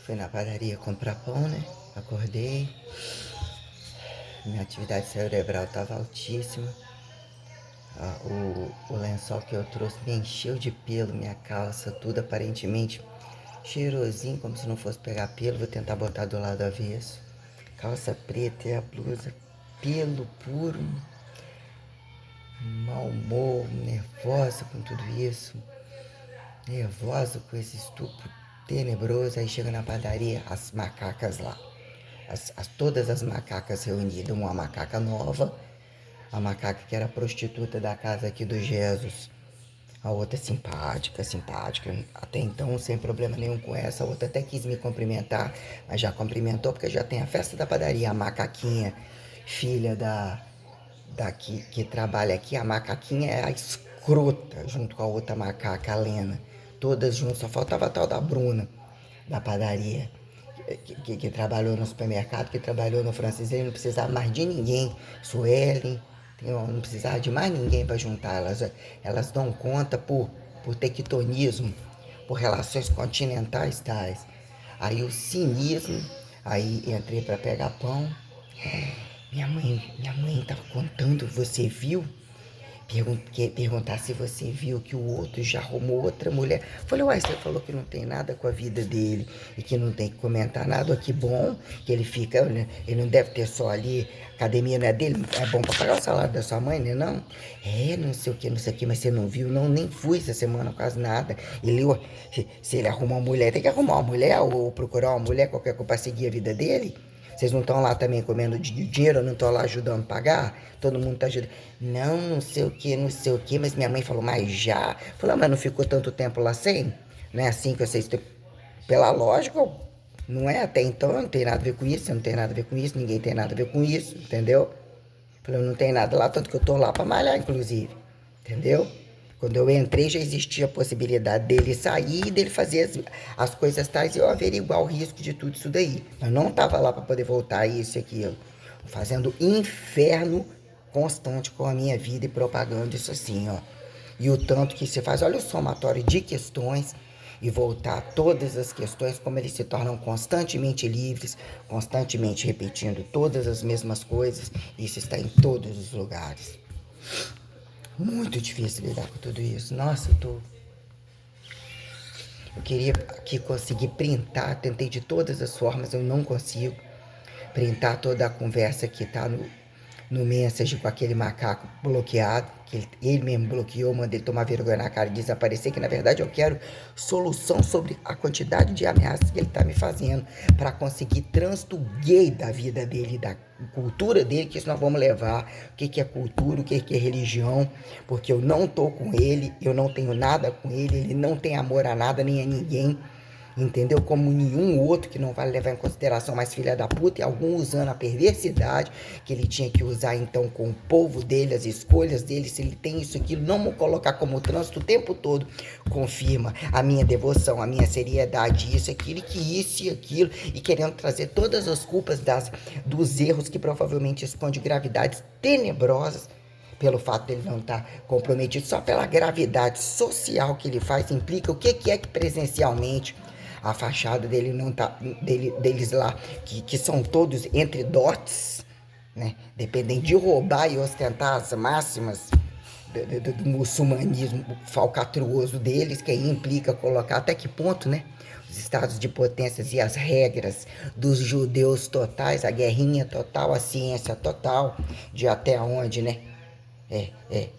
Fui na padaria comprar pão, né? Acordei. Minha atividade cerebral estava altíssima. O lençol que eu trouxe me encheu de pelo, minha calça, tudo aparentemente cheirosinho, como se não fosse pegar pelo. Vou tentar botar do lado avesso. Calça preta e a blusa, pelo puro. Mau humor, nervosa com tudo isso. Nervosa com esse estupro tenebroso. Aí chega na padaria, as macacas lá. Todas as macacas reunidas. Uma macaca nova, a macaca que era prostituta da casa aqui do Jesus. A outra simpática, simpática. Até então, sem problema nenhum com essa. A outra até quis me cumprimentar, mas já cumprimentou porque já tem a festa da padaria. A macaquinha, filha que trabalha aqui, a macaquinha é a escrota, junto com a outra macaca, a Lena. Todas juntas, só faltava a tal da Bruna, da padaria, que trabalhou no supermercado, que trabalhou no Francisco, não precisava mais de ninguém. Suelen, não precisava de mais ninguém para juntar. Elas dão conta por tectonismo, por relações continentais tais. Aí o cinismo, aí entrei para pegar pão. Minha mãe estava contando, você viu? Perguntar se você viu que o outro já arrumou outra mulher. Falei, uai, você falou que não tem nada com a vida dele e que não tem que comentar nada. Que bom que ele fica, né? Ele não deve ter só ali, academia não é dele, é bom pra pagar o salário da sua mãe, né? Não? É, não sei o que, não sei o que, mas você não viu? Não, nem fui essa semana, quase nada. Se ele arrumar uma mulher, tem que arrumar uma mulher ou procurar uma mulher qualquer coisa pra seguir a vida dele. Vocês não estão lá também comendo dinheiro, não estão lá ajudando a pagar? Todo mundo está ajudando. Não, não sei o que, não sei o que, mas minha mãe falou, mas já. Falou, mas não ficou tanto tempo lá sem? Não é assim que vocês... Pela lógica, não é até então, não tem nada a ver com isso, você não tem nada a ver com isso, ninguém tem nada a ver com isso, entendeu? Falei, não tem nada lá, tanto que eu tô lá para malhar, inclusive, entendeu? Quando eu entrei já existia a possibilidade dele sair e dele fazer as coisas tais e eu averiguar o risco de tudo isso daí. Mas não estava lá para poder voltar a isso e aquilo. Fazendo inferno constante com a minha vida e propagando isso assim, ó. E o tanto que se faz, olha o somatório de questões e voltar a todas as questões, como eles se tornam constantemente livres, constantemente repetindo todas as mesmas coisas. Isso está em todos os lugares. Muito difícil lidar com tudo isso. Nossa, eu queria aqui conseguir printar, tentei de todas as formas, eu não consigo printar toda a conversa que tá no message com aquele macaco bloqueado, que ele mesmo bloqueou, mandei ele tomar vergonha na cara e desaparecer, que na verdade eu quero solução sobre a quantidade de ameaças que ele tá me fazendo para conseguir trânsito gay da vida dele, da cultura dele, que isso nós vamos levar, o que é cultura, o que é religião, porque eu não tô com ele, eu não tenho nada com ele não tem amor a nada nem a ninguém, entendeu? Como nenhum outro que não vale levar em consideração, mais filha da puta, e algum usando a perversidade que ele tinha que usar então com o povo dele, as escolhas dele, se ele tem isso, aquilo, não me colocar como trânsito o tempo todo, confirma a minha devoção, a minha seriedade, isso, aquilo, que isso e aquilo, e querendo trazer todas as culpas dos erros que provavelmente esconde gravidades tenebrosas, pelo fato dele não estar comprometido, só pela gravidade social que ele faz, implica o que é que presencialmente a fachada dele não tá, deles lá, que são todos entre dotes, né? Dependem de roubar e ostentar as máximas do muçulmanismo falcatruoso deles, que aí implica colocar até que ponto, né? Os estados de potências e as regras dos judeus totais, a guerrinha total, a ciência total, de até onde, né?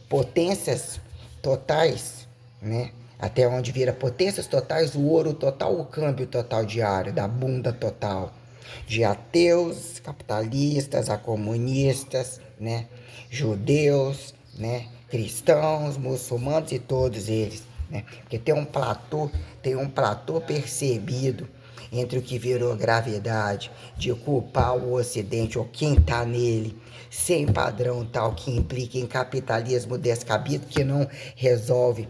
Potências totais, né? Até onde vira potências totais, o ouro total, o câmbio total diário, da bunda total. De ateus, capitalistas, a comunistas, né? Judeus, né? Cristãos, muçulmanos e todos eles, né? Porque tem um platô percebido entre o que virou gravidade, de culpar o Ocidente ou quem está nele, sem padrão tal que implica em capitalismo descabido, que não resolve,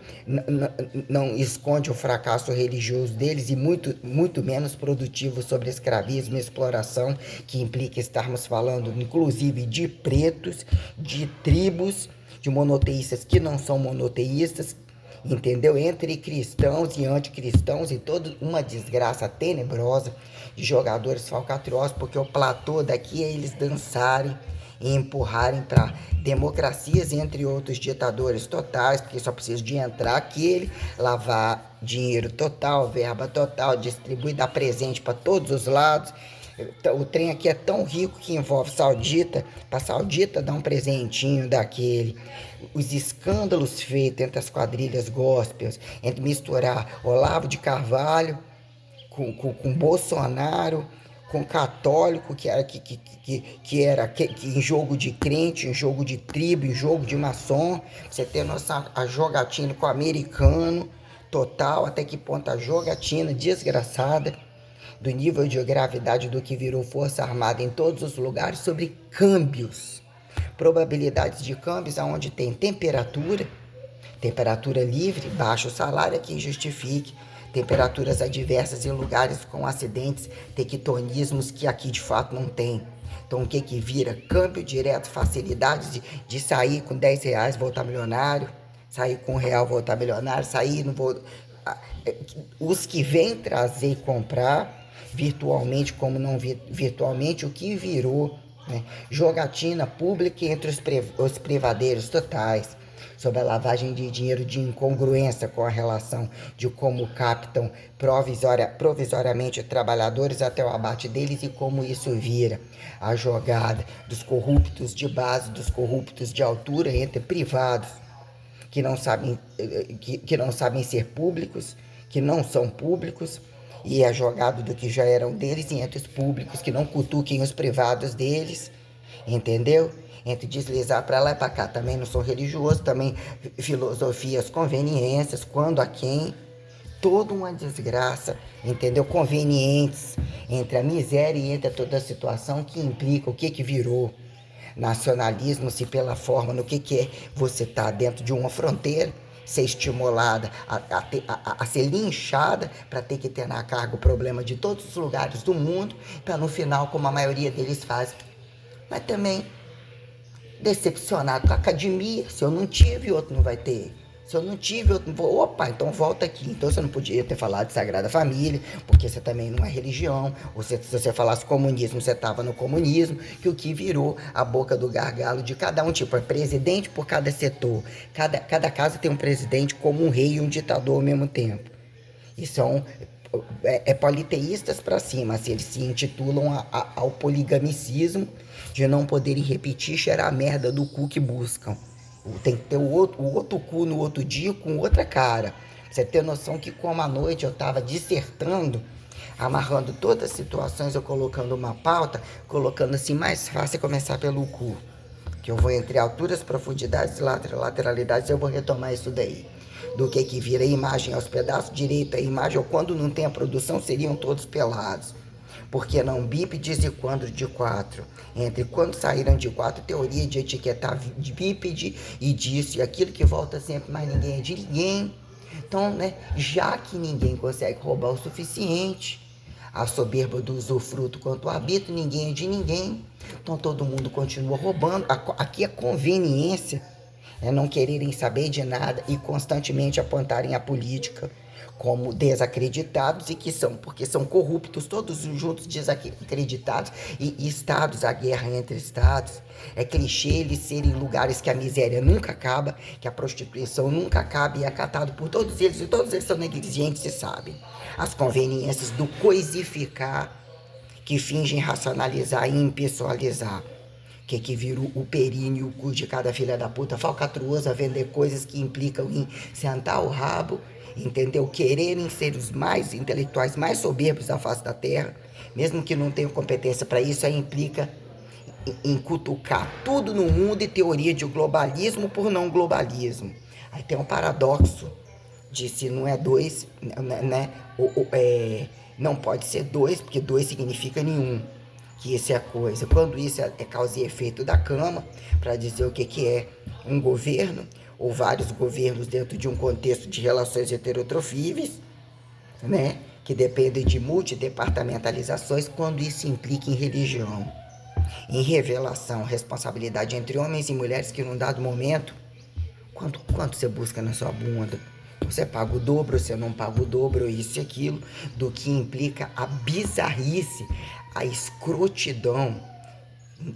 não esconde o fracasso religioso deles e muito menos produtivo sobre escravismo e exploração, que implica estarmos falando inclusive de pretos, de tribos, de monoteístas que não são monoteístas, entendeu? Entre cristãos e anticristãos e toda uma desgraça tenebrosa de jogadores falcatriosos, porque o platô daqui é eles dançarem e empurrarem para democracias, entre outros ditadores totais, porque só precisa de entrar aquele, lavar dinheiro total, verba total, distribuir, dar presente para todos os lados. O trem aqui é tão rico que envolve saudita, para saudita dar um presentinho daquele. Os escândalos feitos entre as quadrilhas gospels, entre misturar Olavo de Carvalho com Bolsonaro, com católico, que em jogo de crente, em jogo de tribo, em jogo de maçom. Você tem noção, a jogatina com o americano total, até que ponto a jogatina desgraçada do nível de gravidade do que virou Força Armada em todos os lugares sobre câmbios. Probabilidades de câmbios aonde tem temperatura livre, baixo salário é quem justifique. Temperaturas adversas em lugares com acidentes, tectonismos que aqui de fato não tem. Então o que vira? Câmbio direto, facilidades de sair com R$ 10, voltar milionário, sair com R$1, voltar milionário, sair, não vou... Os que vêm trazer e comprar, virtualmente como não virtualmente, o que virou, né? Jogatina pública entre os privadeiros totais, sobre a lavagem de dinheiro de incongruência com a relação de como captam provisoriamente trabalhadores até o abate deles e como isso vira a jogada dos corruptos de base, dos corruptos de altura entre privados que não sabem ser públicos, que não são públicos, e é jogado do que já eram deles e entre os públicos que não cutuquem os privados deles, entendeu? Entre deslizar para lá e para cá. Também não sou religioso, também filosofias, conveniências, quando a quem, toda uma desgraça, entendeu? Convenientes entre a miséria e entre toda a situação que implica o que virou nacionalismo, se pela forma no que é você tá dentro de uma fronteira, ser estimulada a ser linchada para ter que ter na carga o problema de todos os lugares do mundo, para no final, como a maioria deles faz, mas também decepcionado com a academia. Se eu não tive, outro não vai ter. Se eu não tive, outro não vou. Opa, então volta aqui. Então você não podia ter falado de Sagrada Família, porque você também não é religião. Ou se você falasse comunismo, você estava no comunismo, que o que virou a boca do gargalo de cada um, tipo, é presidente por cada setor. Cada casa tem um presidente como um rei e um ditador ao mesmo tempo. E são politeístas para cima, assim, eles se intitulam ao poligamicismo de não poderem repetir, cheirar a merda do cu que buscam. Tem que ter o outro cu no outro dia com outra cara. Você ter noção que como à noite eu estava dissertando, amarrando todas as situações, eu colocando uma pauta, colocando assim, mais fácil é começar pelo cu. Que eu vou entre alturas, profundidades e lateralidades, eu vou retomar isso daí. Do que vira imagem aos pedaços, direita a imagem, ou quando não tem a produção, seriam todos pelados. Porque não bípedes e quando de quatro. Entre quando saíram de quatro, teoria de etiquetar bípede e disso e aquilo que volta sempre, mas ninguém é de ninguém. Então, né, já que ninguém consegue roubar o suficiente, a soberba do usufruto quanto o arbítrio, ninguém é de ninguém. Então todo mundo continua roubando. Aqui a conveniência é não quererem saber de nada e constantemente apontarem a política como desacreditados e que são, porque são corruptos, todos juntos desacreditados e estados, a guerra entre estados. É clichê eles serem lugares que a miséria nunca acaba, que a prostituição nunca acaba e é acatado por todos eles, e todos eles são negligentes e sabem. As conveniências do coisificar, que fingem racionalizar e impessoalizar. Que vira o períneo, o cu de cada filha da puta, falcatruoso a vender coisas que implicam em sentar o rabo, entendeu? Quererem ser os mais intelectuais, mais soberbos da face da terra, mesmo que não tenham competência para isso, aí implica em cutucar tudo no mundo e teoria de globalismo por não globalismo. Aí tem um paradoxo de se não é dois, né? Não pode ser dois, porque dois significa nenhum. Que isso é a coisa. Quando isso é causa e efeito da cama, para dizer o que é um governo, ou vários governos dentro de um contexto de relações heterotrofíveis, né? Que dependem de multidepartamentalizações, quando isso implica em religião, em revelação, responsabilidade entre homens e mulheres que num dado momento, quanto você busca na sua bunda? Você paga o dobro, você não paga o dobro, isso e aquilo, do que implica a bizarrice, a escrotidão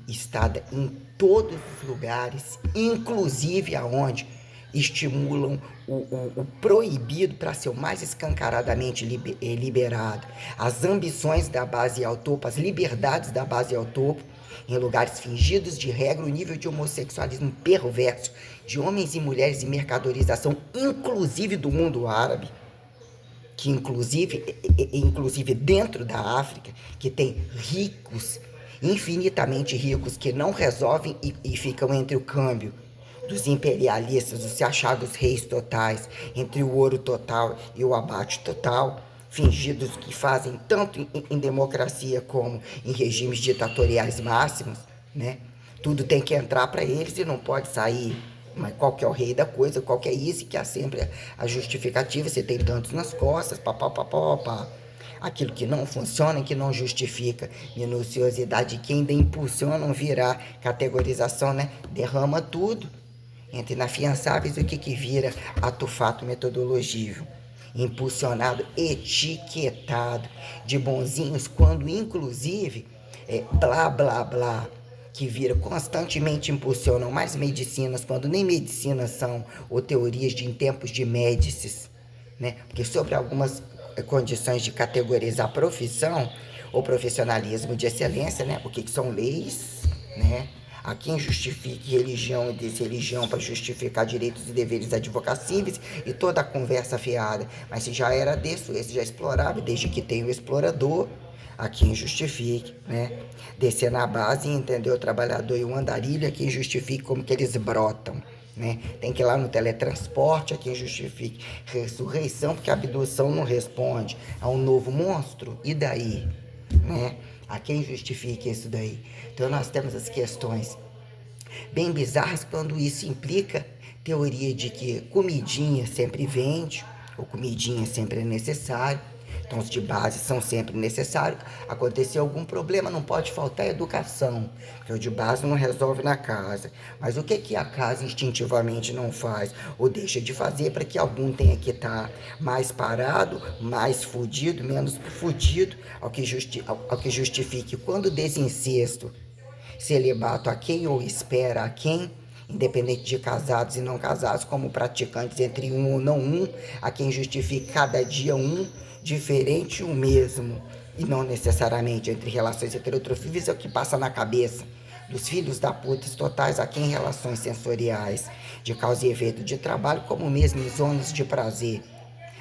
estada em todos os lugares, inclusive aonde estimulam o proibido para ser o mais escancaradamente liberado, as ambições da base ao topo, as liberdades da base ao topo, em lugares fingidos de regra, o nível de homossexualismo perverso de homens e mulheres e mercadorização, inclusive do mundo árabe, que inclusive dentro da África, que tem ricos, infinitamente ricos, que não resolvem e ficam entre o câmbio dos imperialistas, os se achados reis totais, entre o ouro total e o abate total, fingidos que fazem tanto em democracia como em regimes ditatoriais máximos, né? Tudo tem que entrar para eles e não pode sair. Mas qual que é o rei da coisa, qual que é isso, que há sempre a justificativa, você tem tantos nas costas, papá. Aquilo que não funciona, que não justifica minuciosidade, que ainda impulsionam virar categorização, né? Derrama tudo. Entre inafiançáveis, o que vira ato fato metodológico, impulsionado, etiquetado de bonzinhos, quando inclusive blá blá blá, que vira constantemente impulsionam mais medicinas, quando nem medicinas são, ou teorias de em tempos de Médicis, né? Porque sobre algumas condições de categorizar profissão ou profissionalismo de excelência, né? O que são leis, né? A quem justifique religião e desreligião para justificar direitos e deveres advocatíveis e toda a conversa fiada. Mas se já era desse, esse já explorava, desde que tem o explorador, a quem justifique, né? Descer na base e entender o trabalhador e o andarilho, a quem justifique como que eles brotam, né? Tem que ir lá no teletransporte, a quem justifique ressurreição, porque a abdução não responde a um novo monstro, e daí, né? A quem justifique isso daí? Então nós temos as questões bem bizarras quando isso implica teoria de que comidinha sempre vende, ou comidinha sempre é necessário. Então os de base são sempre necessários. Aconteceu algum problema, não pode faltar educação, porque o de base não resolve na casa. Mas o que a casa instintivamente não faz ou deixa de fazer para que algum tenha que estar mais parado, mais fudido, menos fudido, ao que justifique quando desincesto, celibato a quem ou espera a quem, independente de casados e não casados, como praticantes entre um ou não um, a quem justifique cada dia um, diferente o mesmo, e não necessariamente entre relações heterotrofíveis, é o que passa na cabeça dos filhos da puta totais, a quem relações sensoriais de causa e efeito de trabalho, como mesmo em zonas de prazer,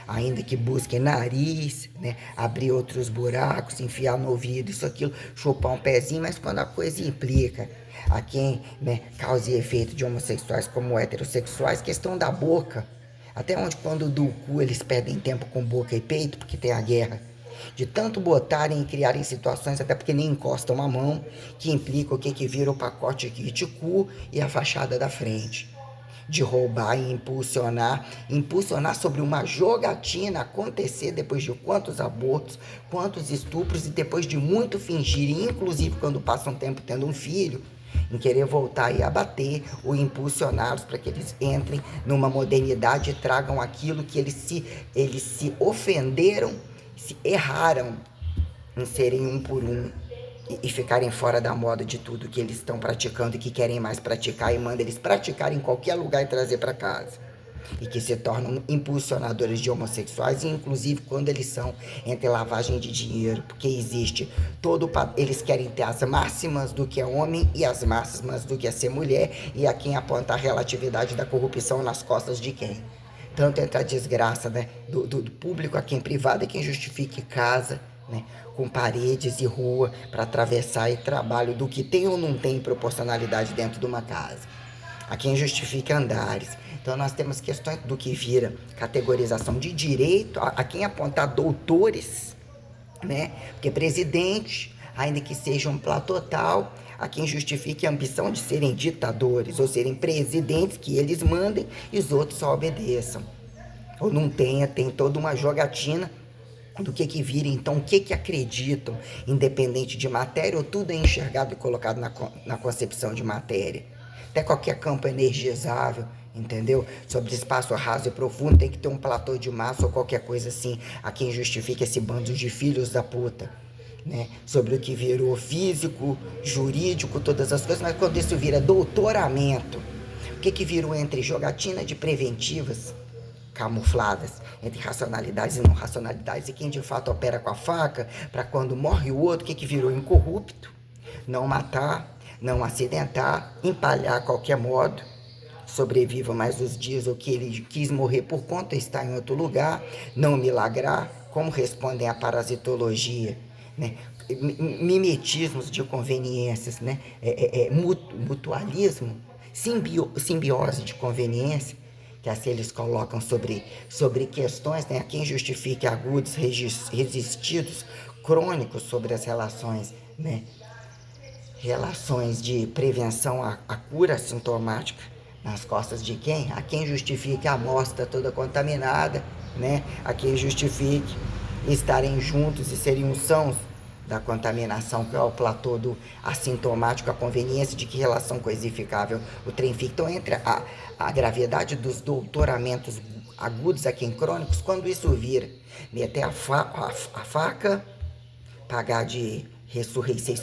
ainda que busquem nariz, né, abrir outros buracos, enfiar no ouvido, isso, aquilo, chupar um pezinho, mas quando a coisa implica a quem, né, causa e efeito de homossexuais como heterossexuais, questão da boca, até onde quando do cu eles perdem tempo com boca e peito, porque tem a guerra, de tanto botarem e criarem situações, até porque nem encostam a mão, que implica o que vira o pacote kit cu e a fachada da frente, de roubar e impulsionar sobre uma jogatina acontecer depois de quantos abortos, quantos estupros e depois de muito fingir, inclusive quando passam tempo tendo um filho, em querer voltar e abater ou impulsioná-los para que eles entrem numa modernidade e tragam aquilo que eles se ofenderam, se erraram em serem um por um e ficarem fora da moda de tudo que eles estão praticando e que querem mais praticar e manda eles praticarem em qualquer lugar e trazer para casa. E que se tornam impulsionadores de homossexuais, e inclusive quando eles são entre lavagem de dinheiro, porque existe eles querem ter as máximas do que é homem e as máximas do que é ser mulher, e a quem aponta a relatividade da corrupção nas costas de quem? Tanto entre a desgraça, né, do público a quem privado é quem justifique casa, né, com paredes e rua para atravessar e trabalho do que tem ou não tem proporcionalidade dentro de uma casa. A quem justifica andares. Então nós temos questões do que vira categorização de direito, a quem apontar doutores, né? Porque presidente, ainda que seja um platô total, a quem justifique a ambição de serem ditadores ou serem presidentes, que eles mandem e os outros só obedeçam. Ou não tem toda uma jogatina do que vira, então o que acreditam, independente de matéria, ou tudo é enxergado e colocado na concepção de matéria. Até qualquer campo energizável, entendeu? Sobre espaço raso e profundo, tem que ter um platô de massa ou qualquer coisa assim, a quem justifica esse bando de filhos da puta, né? Sobre o que virou físico, jurídico, todas as coisas, mas quando isso vira doutoramento, o que virou entre jogatina de preventivas camufladas entre racionalidades e não racionalidades, e quem de fato opera com a faca, para quando morre o outro, o que virou incorrupto, não matar, não acidentar, empalhar a qualquer modo, sobreviva mais os dias, ou que ele quis morrer por conta, está em outro lugar, não milagrar, como respondem à parasitologia, né? Mimetismos de conveniências, né? Mutualismo, simbiose de conveniência, que assim eles colocam sobre questões, né? Quem justifique agudos resistidos, crônicos sobre as relações, né? Relações de prevenção à cura sintomática nas costas de quem? A quem justifique a amostra toda contaminada, né? A quem justifique estarem juntos e serem sãos da contaminação, que é o platô do assintomático, a conveniência de que relação coisificável o trem fica. Então, entre a gravidade dos doutoramentos agudos a quem crônicos, quando isso vira, meter a faca, pagar de ressurreições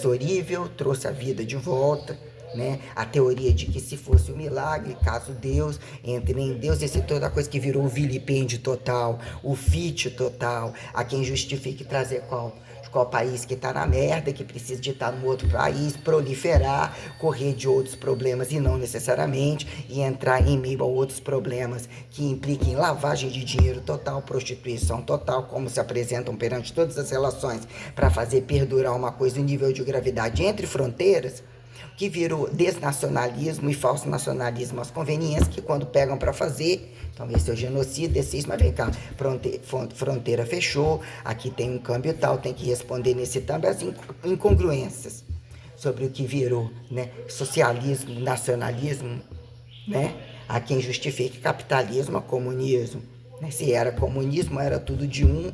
trouxe a vida de volta, né? A teoria de que se fosse um milagre, caso Deus entre em Deus, esse toda coisa que virou o vilipêndio total, o fit total, a quem justifique trazer qual país que está na merda, que precisa de estar no outro país, proliferar, correr de outros problemas e não necessariamente, e entrar em meio a outros problemas que impliquem lavagem de dinheiro total, prostituição total, como se apresentam perante todas as relações, para fazer perdurar uma coisa, um nível de gravidade entre fronteiras, que virou desnacionalismo e falso nacionalismo, as conveniências que quando pegam para fazer, então esse é o genocídio, esse isso, mas vem cá, fronteira fechou, aqui tem um câmbio tal, tem que responder nesse câmbio, as incongruências sobre o que virou, né, socialismo, nacionalismo, né, a quem justifique capitalismo, a comunismo, né, se era comunismo, era tudo de um,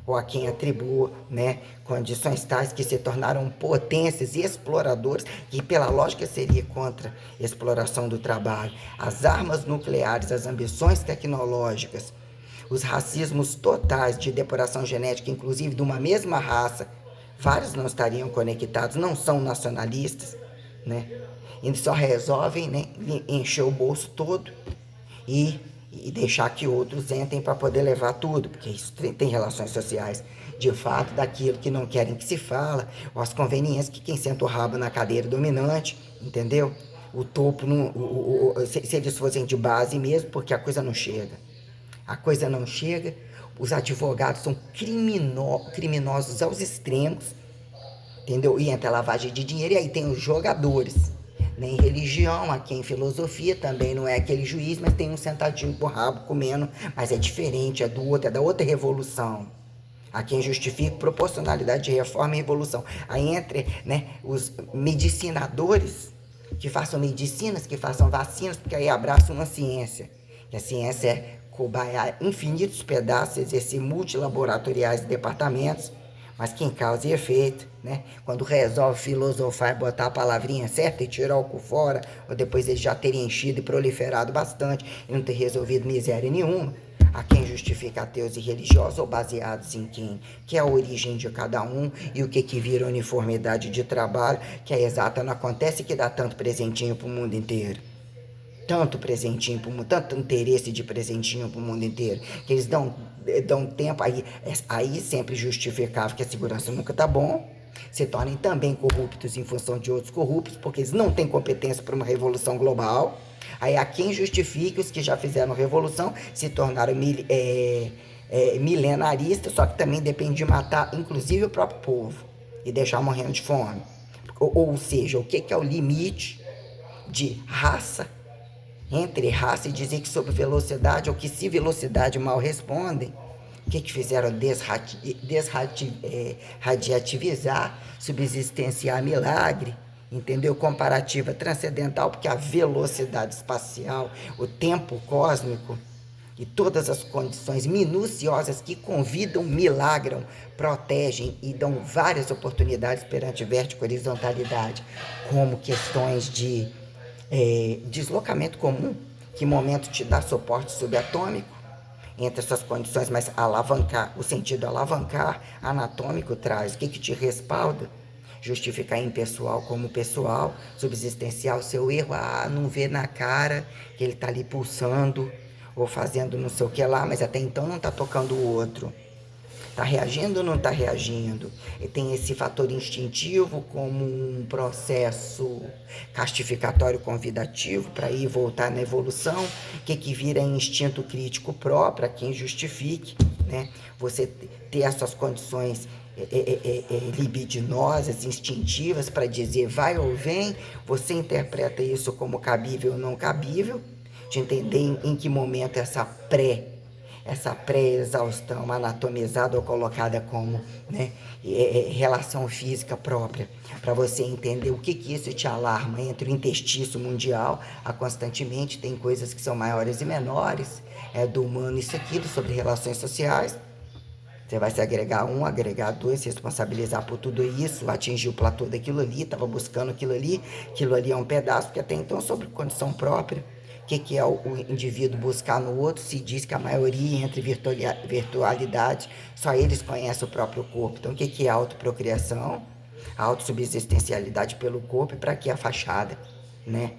ou a quem atribua, né, condições tais que se tornaram potências e exploradores, que pela lógica seria contra a exploração do trabalho, as armas nucleares, as ambições tecnológicas, os racismos totais de depuração genética, inclusive de uma mesma raça, vários não estariam conectados, não são nacionalistas, né? Eles só resolvem, né, encher o bolso todo e deixar que outros entrem para poder levar tudo, porque isso tem relações sociais de fato daquilo que não querem que se fala, ou as conveniências que quem senta o rabo na cadeira dominante, entendeu? O topo, se eles fossem de base mesmo, porque a coisa não chega. A coisa não chega, os advogados são criminosos aos extremos, entendeu? E entra a lavagem de dinheiro, e aí tem os jogadores. Nem religião, aqui em filosofia também não é aquele juiz, mas tem um sentadinho com o rabo comendo, mas é diferente, é da outra revolução. Há quem justifica proporcionalidade de reforma e revolução. Aí entre, né, os medicinadores que façam medicinas, que façam vacinas, porque aí abraçam uma ciência. Que a ciência é cobaia infinitos pedaços, exercer multilaboratoriais e departamentos, mas que em causa e efeito, né? Quando resolve filosofar e botar a palavrinha certa e tirar o cu fora, ou depois ele já ter enchido e proliferado bastante e não ter resolvido miséria nenhuma, a quem justifica ateus e religiosos ou baseados em quem? Que é a origem de cada um e o que vira uniformidade de trabalho, que é exata, não acontece, que dá tanto presentinho pro mundo inteiro. Tanto presentinho pro mundo, tanto interesse de presentinho pro mundo inteiro, que eles dão tempo, aí sempre justificável que a segurança nunca tá bom, se tornem também corruptos em função de outros corruptos, porque eles não têm competência para uma revolução global. Aí há quem justifique os que já fizeram revolução, se tornaram milenaristas, só que também depende de matar, inclusive, o próprio povo e deixar morrendo de fome. Ou seja, o que é o limite de raça, entre raça, e dizer que sobre velocidade, ou que se velocidade mal respondem, o que fizeram? Desradiativizar, subsistenciar milagre, entendeu? Comparativa transcendental, porque a velocidade espacial, o tempo cósmico e todas as condições minuciosas que convidam, milagram, protegem e dão várias oportunidades perante vértigo e horizontalidade, como questões de deslocamento comum, Que momento te dá suporte subatômico? Entre essas condições, mas alavancar, o sentido alavancar anatômico traz. O que te respalda? Justificar impessoal como pessoal, subsistencial seu erro, não vê na cara que ele está ali pulsando ou fazendo não sei o que lá, mas até então não está tocando o outro. Está reagindo ou não está reagindo? E tem esse fator instintivo como um processo castificatório convidativo para ir voltar na evolução, que vira instinto crítico próprio, a quem justifique, né? Você ter essas condições libidinosas, instintivas para dizer vai ou vem, você interpreta isso como cabível ou não cabível, de entender em que momento essa pré-exaustão anatomizada ou colocada como, né, relação física própria, para você entender o que isso te alarma entre o interstício mundial, constantemente tem coisas que são maiores e menores, do humano isso e aquilo, sobre relações sociais. Você vai se agregar um, agregar dois, se responsabilizar por tudo isso, atingir o platô daquilo ali, estava buscando aquilo ali é um pedaço, porque até então sobre condição própria. O que é o indivíduo buscar no outro? Se diz que a maioria entre virtualidade, só eles conhecem o próprio corpo. Então o que é autoprocriação? A autossubsistencialidade pelo corpo, e para que a fachada, né?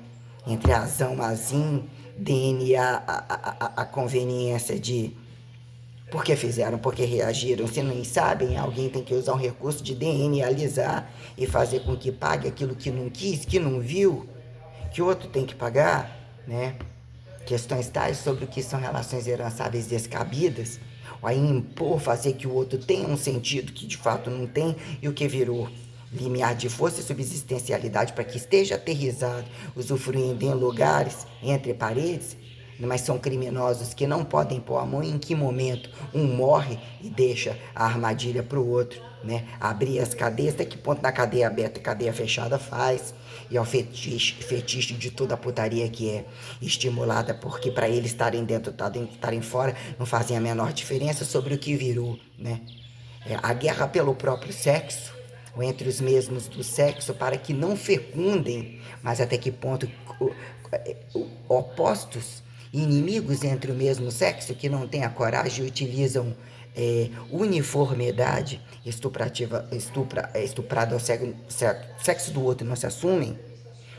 Entre azão, azim, DNA, a conveniência de por que fizeram, por que reagiram. Se não sabem, alguém tem que usar um recurso de DNAizar e fazer com que pague aquilo que não quis, que não viu, que o outro tem que pagar, né? Questões tais sobre o que são relações herançáveis descabidas, ou aí impor, fazer que o outro tenha um sentido que de fato não tem, e o que virou limiar de força e subsistencialidade para que esteja aterrizado, usufruindo em lugares, entre paredes, mas são criminosos que não podem pôr a mão. Em que momento um morre e deixa a armadilha para o outro, né? Abrir as cadeias, até que ponto na cadeia aberta e cadeia fechada faz, e é o fetiche de toda a putaria que é estimulada, porque para eles estarem dentro, estarem fora, não fazem a menor diferença sobre o que virou, né? A guerra pelo próprio sexo, ou entre os mesmos do sexo, para que não fecundem, mas até que ponto opostos, inimigos entre o mesmo sexo, que não têm a coragem e utilizam uniformidade estuprado ao sexo do outro, não se assumem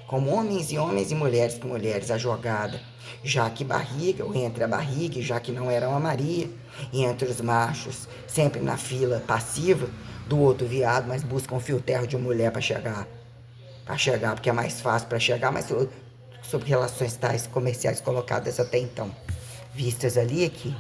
como homens e mulheres com mulheres, a jogada, já que barriga, ou entre a barriga, já que não era uma Maria, e entre os machos, sempre na fila passiva do outro viado, mas buscam um fio terra de uma mulher para chegar, porque é mais fácil para chegar, mas sobre relações tais comerciais colocadas até então, vistas ali aqui.